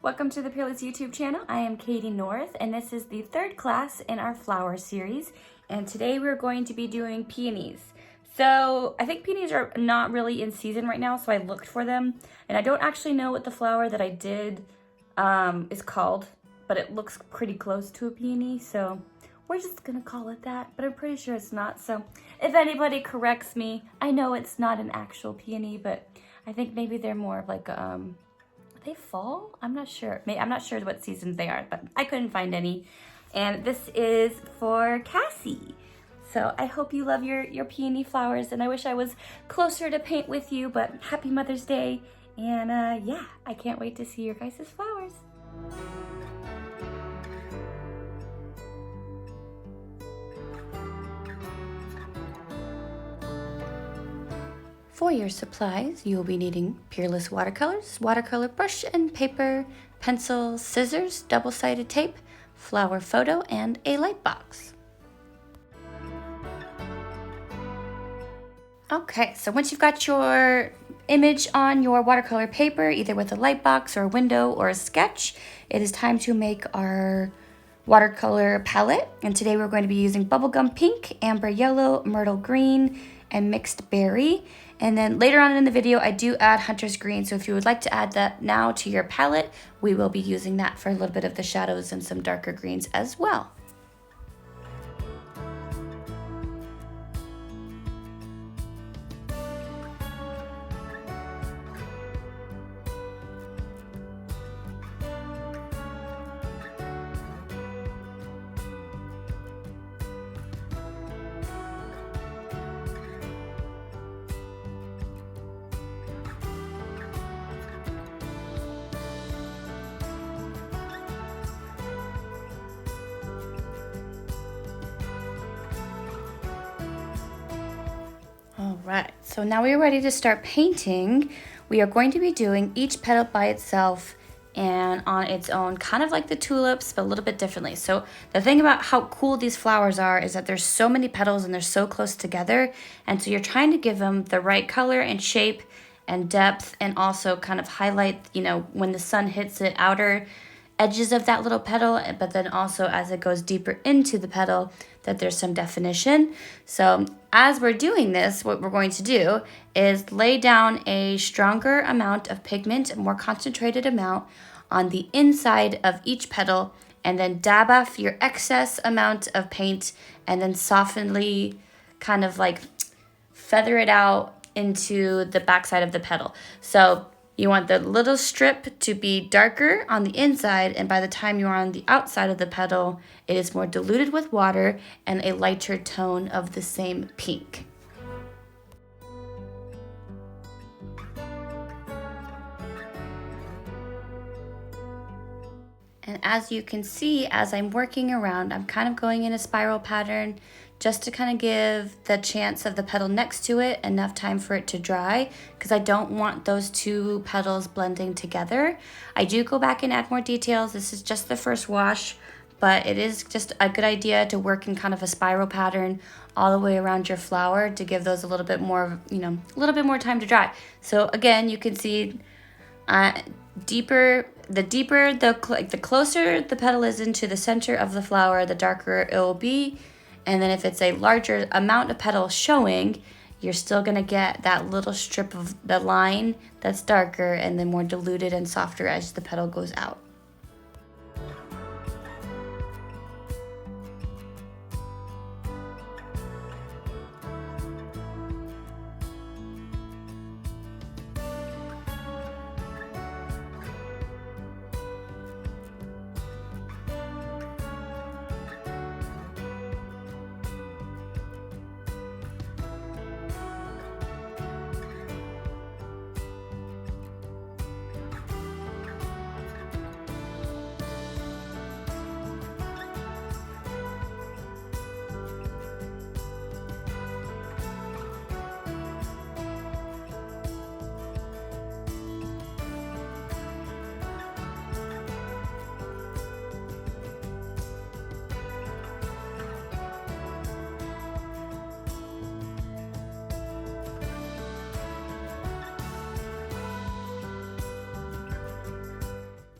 Welcome to the Peerless YouTube channel. I am Caitie North, and this is the third class in our flower series. And today we're going to be doing peonies. So I think peonies are not really in season right now, so I looked for them. And I don't actually know what the flower that I did is called, but it looks pretty close to a peony, so we're just gonna call it that, but I'm pretty sure it's not. So if anybody corrects me, I know it's not an actual peony, but I think maybe they're more of like they fall? I'm not sure. I'm not sure what seasons they are, but I couldn't find any. And this is for Cassie. So I hope you love your peony flowers, and I wish I was closer to paint with you, but happy Mother's Day. And yeah, I can't wait to see your guys' flowers. For your supplies, you will be needing Peerless Watercolors, watercolor brush and paper, pencil, scissors, double-sided tape, flower photo, and a Lightbox. Okay, so once you've got your image on your watercolor paper, either with a Lightbox or a window or a sketch, it is time to make our watercolor palette. And today we're going to be using bubblegum pink, amber yellow, myrtle green, and mixed berry. And then later on in the video, I do add hunter's green. So if you would like to add that now to your palette, we will be using that for a little bit of the shadows and some darker greens as well. All right, so now we are ready to start painting. We are going to be doing each petal by itself and on its own, kind of like the tulips, but a little bit differently. So the thing about how cool these flowers are is that there's so many petals and they're so close together. And so you're trying to give them the right color and shape and depth, and also kind of highlight, you know, when the sun hits the outer edges of that little petal, but then also as it goes deeper into the petal, that there's some definition. So as we're doing this, what we're going to do is lay down a stronger amount of pigment, a more concentrated amount on the inside of each petal, and then dab off your excess amount of paint, and then softly kind of like feather it out into the backside of the petal. So you want the little strip to be darker on the inside, and by the time you're on the outside of the petal, it is more diluted with water and a lighter tone of the same pink. And as you can see, as I'm working around, I'm kind of going in a spiral pattern just to kind of give the chance of the petal next to it enough time for it to dry, because I don't want those two petals blending together. I do go back and add more details. This is just the first wash, but it is just a good idea to work in kind of a spiral pattern all the way around your flower to give those a little bit more, you know, a little bit more time to dry. So again, you can see the closer the petal is into the center of the flower, the darker it will be. And then if it's a larger amount of petals showing, you're still gonna get that little strip of the line that's darker and then more diluted and softer as the petal goes out.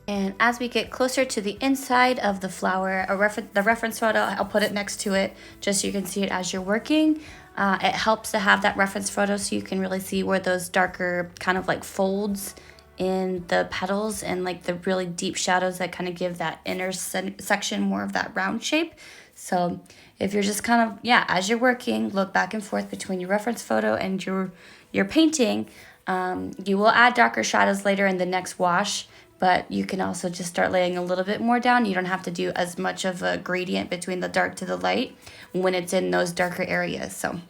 And as we get closer to the inside of the flower, the reference photo, I'll put it next to it just so you can see it as you're working. It helps to have that reference photo so you can really see where those darker kind of like folds in the petals and like the really deep shadows that kind of give that inner section more of that round shape. So if you're just kind of, yeah, as you're working, look back and forth between your reference photo and your painting. You will add darker shadows later in the next wash, but you can also just start laying a little bit more down. You don't have to do as much of a gradient between the dark to the light when it's in those darker areas. So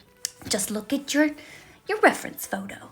just look at your reference photo.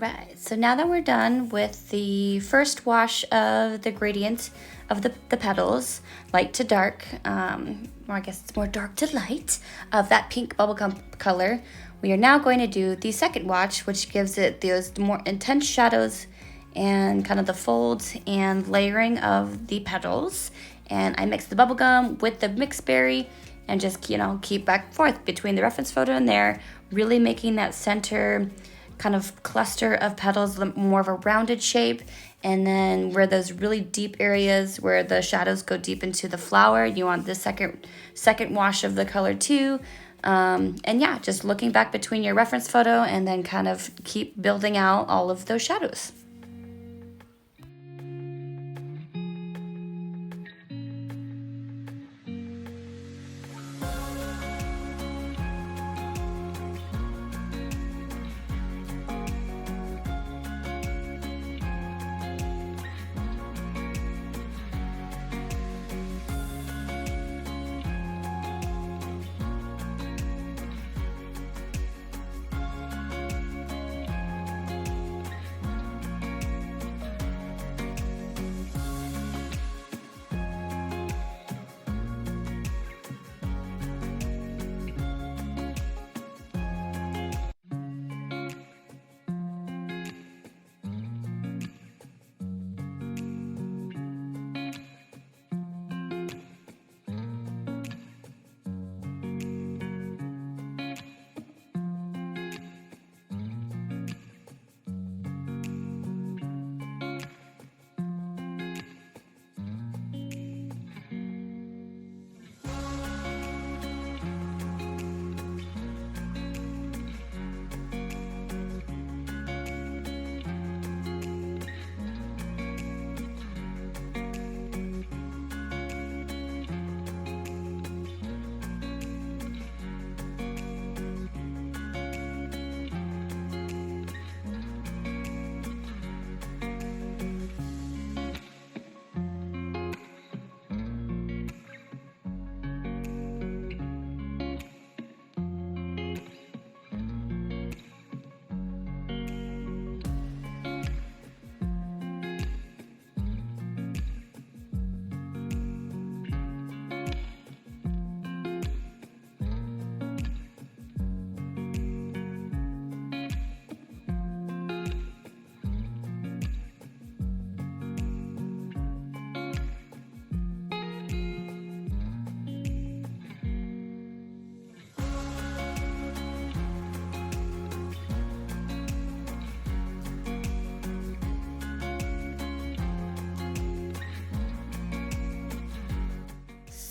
right, so now that we're done with the first wash of the gradient of the petals, light to dark, or I guess it's more dark to light, of that pink bubblegum color, we are now going to do the second wash, which gives it those more intense shadows and kind of the folds and layering of the petals. And I mix the bubblegum with the mixed berry and just, you know, keep back and forth between the reference photo and there, really making that center kind of cluster of petals more of a rounded shape. And then where those really deep areas where the shadows go deep into the flower, you want the second wash of the color too. And yeah, just looking back between your reference photo and then kind of keep building out all of those shadows.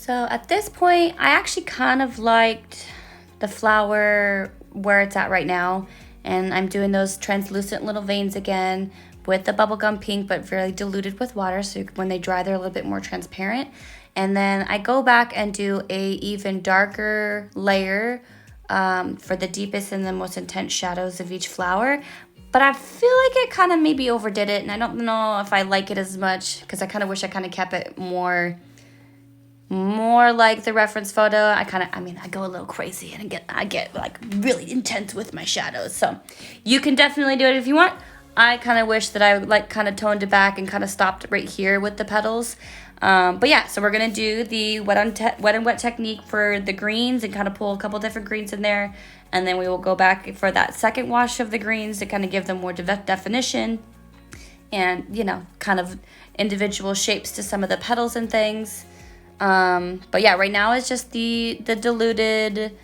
So at this point, I actually kind of liked the flower where it's at right now. And I'm doing those translucent little veins again with the bubblegum pink, but very diluted with water. So when they dry, they're a little bit more transparent. And then I go back and do a even darker layer for the deepest and the most intense shadows of each flower. But I feel like it kind of maybe overdid it. And I don't know if I like it as much because I kind of wish I kind of kept it more like the reference photo. I go a little crazy and I get like really intense with my shadows. So you can definitely do it if you want. I kind of wish that I like kind of toned it back and kind of stopped right here with the petals. But yeah, so we're gonna do the wet and wet technique for the greens and kind of pull a couple different greens in there. And then we will go back for that second wash of the greens to kind of give them more definition and, you know, kind of individual shapes to some of the petals and things. But yeah, right now it's just the diluted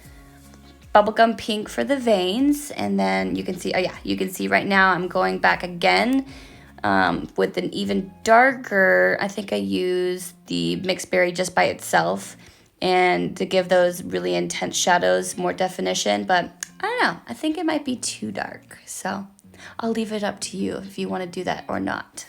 bubblegum pink for the veins. And then you can see, you can see right now I'm going back again with an even darker, I think I used the mixed berry just by itself and to give those really intense shadows more definition. But I don't know, I think it might be too dark. So I'll leave it up to you if you want to do that or not.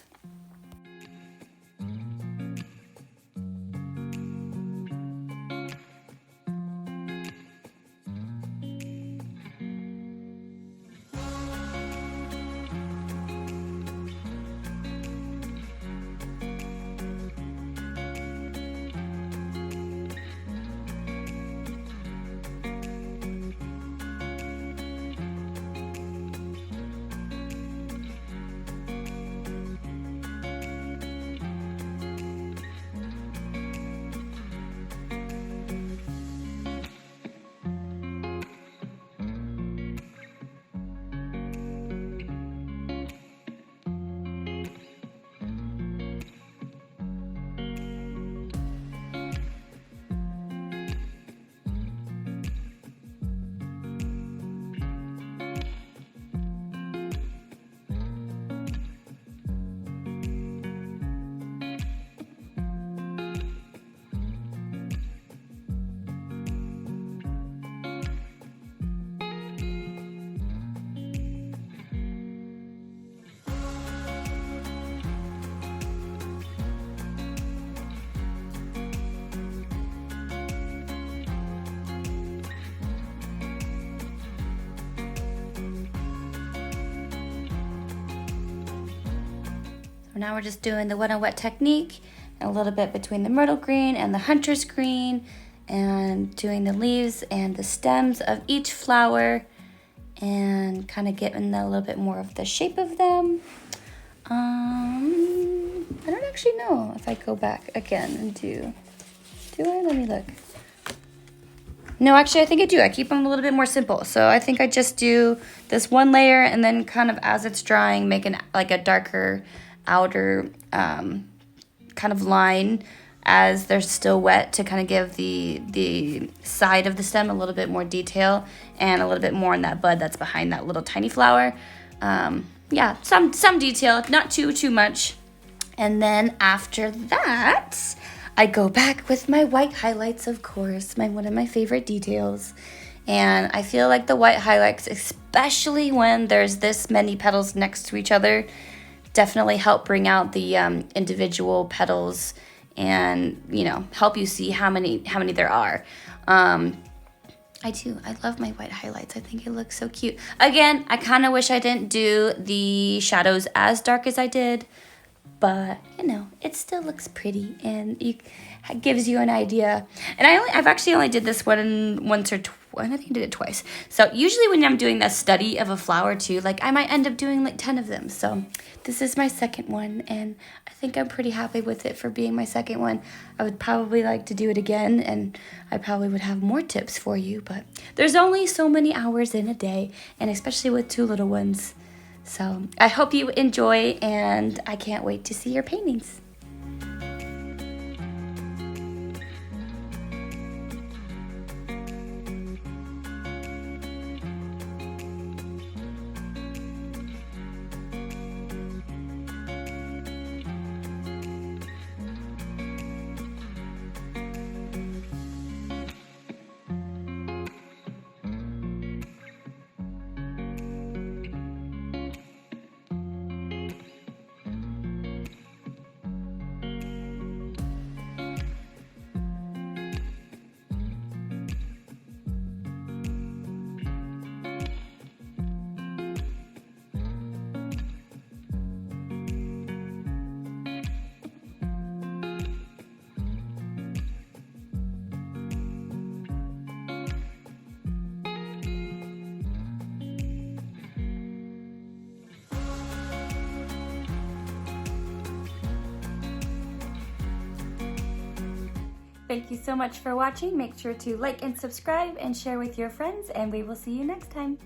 now we're just doing the wet on wet technique, and a little bit between the myrtle green and the hunter's green, and doing the leaves and the stems of each flower, and kind of getting a little bit more of the shape of them. I don't actually know if I go back again and do I? Let me look. No, actually I think I do. I keep them a little bit more simple. So I think I just do this one layer, and then kind of as it's drying, make like a darker outer kind of line as they're still wet, to kind of give the side of the stem a little bit more detail and a little bit more in that bud that's behind that little tiny flower. Yeah, some detail, not too much. And then after that, I go back with my white highlights, of course, one of my favorite details. And I feel like the white highlights, especially when there's this many petals next to each other, definitely help bring out the individual petals, and help you see how many there are. I love my white highlights. I think it looks so cute. Again, I kind of wish I didn't do the shadows as dark as I did, but it still looks pretty, and it gives you an idea. And I've actually only did this one once or twice. I think I did it twice. So usually when I'm doing a study of a flower too, like I might end up doing like 10 of them. So this is my second one, and I think I'm pretty happy with it for being my second one. I would probably like to do it again, and I probably would have more tips for you, but there's only so many hours in a day, and especially with two little ones. So I hope you enjoy, and I can't wait to see your paintings. Thank you so much for watching. Make sure to like and subscribe and share with your friends, and we will see you next time.